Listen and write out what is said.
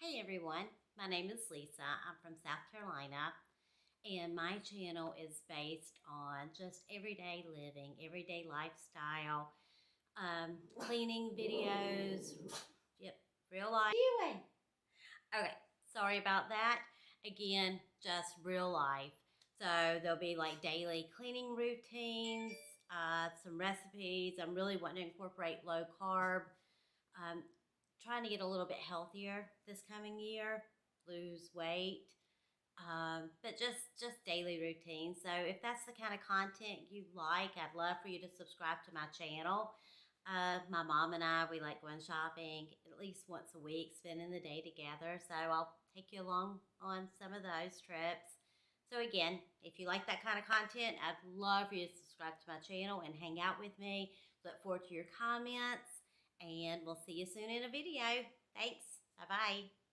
Hey everyone, my name is Lisa. I'm from South Carolina, and my channel is based on just everyday living, everyday lifestyle, cleaning videos, yep, real life. Doing? Okay, sorry about that. Again, just real life. So there'll be like daily cleaning routines, some recipes. I'm really wanting to incorporate low carb. Um, Trying to get a little bit healthier this coming year, lose weight, but just daily routine. So if that's the kind of content you like, I'd love for you to subscribe to my channel. My mom and I, we like going shopping at least once a week, spending the day together. So I'll take you along on some of those trips. So again, if you like that kind of content, I'd love for you to subscribe to my channel and hang out with me. Look forward to your comments, and we'll see you soon in a video. Thanks. Bye-bye.